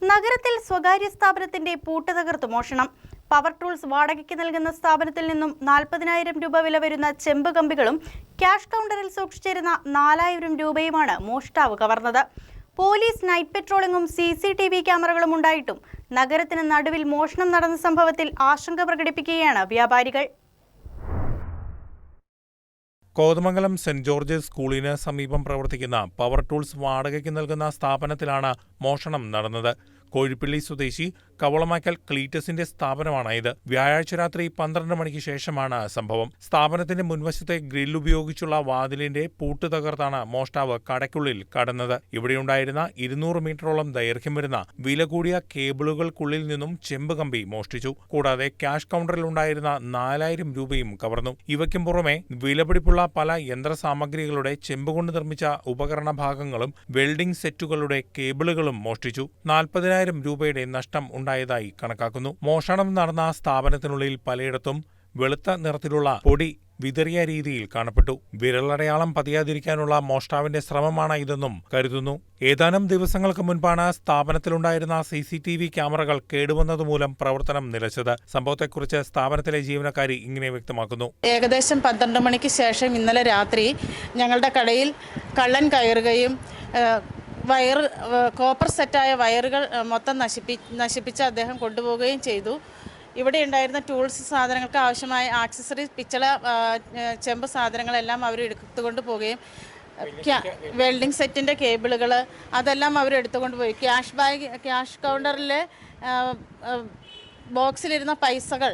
നഗരത്തിൽ സ്വകാര്യ സ്ഥാപനത്തിന്റെ പൂട്ട് തകർത്ത് മോഷണം. പവർ ടൂൾസ് വാടകയ്ക്ക് നൽകുന്ന സ്ഥാപനത്തിൽ നിന്നും 40,000 രൂപ വില വരുന്ന ചെമ്പ് കമ്പികളും ക്യാഷ് കൗണ്ടറിൽ സൂക്ഷിച്ചിരുന്ന 4,000 രൂപയുമാണ് മോഷ്ടാവ് കവർന്നത്. പോലീസ് നൈറ്റ് പെട്രോളിംഗും CCTV ക്യാമറകളും ഉണ്ടായിട്ടും നഗരത്തിന് നടുവിൽ മോഷണം നടന്ന സംഭവത്തിൽ ആശങ്ക പ്രകടിപ്പിക്കുകയാണ് വ്യാപാരികൾ. കോതമംഗലം സെന്റ് ജോർജസ് സ്കൂളിന് സമീപം പ്രവർത്തിക്കുന്ന പവർ ടൂൾസ് വാടകയ്ക്ക് നൽകുന്ന സ്ഥാപനത്തിലാണ് മോഷണം നടന്നത്. കോഴിപ്പള്ളി സ്വദേശി കവളമാക്കൽ ക്ലീറ്റസിന്റെ സ്ഥാപനമാണ് ഇത്. വ്യാഴാഴ്ച രാത്രി 12 മണിക്ക് ശേഷമാണ് സംഭവം. സ്ഥാപനത്തിന്റെ മുൻവശത്തെ ഗ്രിൽ ഉപയോഗിച്ചുള്ള വാതിലിന്റെ പൂട്ട് തകർത്താണ് മോഷ്ടാവ് കടയ്ക്കുള്ളിൽ കടന്നത്. ഇവിടെയുണ്ടായിരുന്ന 200 മീറ്ററോളം ദൈർഘ്യം വരുന്ന വില കൂടിയ കേബിളുകൾക്കുള്ളിൽ നിന്നും ചെമ്പ് കമ്പി മോഷ്ടിച്ചു. കൂടാതെ ക്യാഷ് കൗണ്ടറിൽ ഉണ്ടായിരുന്ന 4,000 രൂപയും കവർന്നു. ഇവയ്ക്കും പുറമെ വിലപിടിപ്പുള്ള പല യന്ത്രസാമഗ്രികളുടെ ചെമ്പ് കൊണ്ട് നിർമ്മിച്ച ഉപകരണ ഭാഗങ്ങളും വെൽഡിംഗ് സെറ്റുകളുടെ കേബിളുകളും മോഷ്ടിച്ചു. 40,000 രൂപയുടെ നഷ്ടം ഉണ്ടായതായി കണക്കാക്കുന്നു. മോഷണം നടന്ന സ്ഥാപനത്തിനുള്ളിൽ പലയിടത്തും വെളുത്ത നിറത്തിലുള്ള പൊടി വിതറിയ രീതിയിൽ കാണപ്പെട്ടു. വിരലടയാളം പതിയാതിരിക്കാനുള്ള മോഷ്ടാവിന്റെ ശ്രമമാണ് ഇതെന്നും കരുതുന്നു. ഏതാനും ദിവസങ്ങൾക്ക് മുൻപാണ് സ്ഥാപനത്തിലുണ്ടായിരുന്ന CCTV ക്യാമറകൾ കേടുവന്നതുമൂലം പ്രവർത്തനം നിലച്ചത്. സംഭവത്തെക്കുറിച്ച് സ്ഥാപനത്തിലെ ജീവനക്കാരി ഇങ്ങനെ വ്യക്തമാക്കുന്നു. ഏകദേശം 12 മണിക്ക് ശേഷം ഇന്നലെ രാത്രി ഞങ്ങളുടെ കടയിൽ കള്ളൻ കയറുകയും കോപ്പർ സെറ്റായ വയറുകൾ മൊത്തം നശിപ്പിച്ച് അദ്ദേഹം കൊണ്ടുപോവുകയും ചെയ്തു. ഇവിടെ ഉണ്ടായിരുന്ന ടൂൾസ് സാധനങ്ങൾക്ക് ആവശ്യമായ ആക്സസറീസ്, പിച്ചള, ചെമ്പ് സാധനങ്ങളെല്ലാം അവർ എടുത്തുകൊണ്ട് പോവുകയും വെൽഡിംഗ് സെറ്റിൻ്റെ കേബിളുകൾ അതെല്ലാം അവർ എടുത്തുകൊണ്ട് പോയി. ക്യാഷ് കൗണ്ടറിലെ ബോക്സിലിരുന്ന പൈസകൾ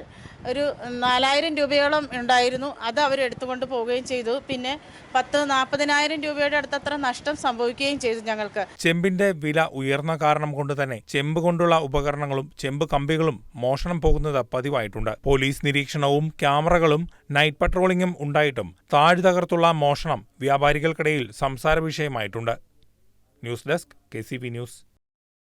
ഒരു 4,000 രൂപയോളം ഉണ്ടായിരുന്നു. അത് അവർ എടുത്തുകൊണ്ട് പോവുകയും ചെയ്തു. പിന്നെ 40,000 രൂപയുടെ അടുത്തത്ര നഷ്ടം സംഭവിക്കുകയും ചെയ്തു ഞങ്ങൾക്ക്. ചെമ്പിന്റെ വില ഉയർന്ന കാരണം കൊണ്ട് തന്നെ ചെമ്പ് കൊണ്ടുള്ള ഉപകരണങ്ങളും ചെമ്പ് കമ്പികളും മോഷണം പോകുന്നത് പതിവായിട്ടുണ്ട്. പോലീസ് നിരീക്ഷണവും ക്യാമറകളും നൈറ്റ് പട്രോളിംഗും ഉണ്ടായിട്ടും താഴ് തകർത്തുള്ള മോഷണം വ്യാപാരികൾക്കിടയിൽ സംസാര വിഷയമായിട്ടുണ്ട്. News desk KCB news.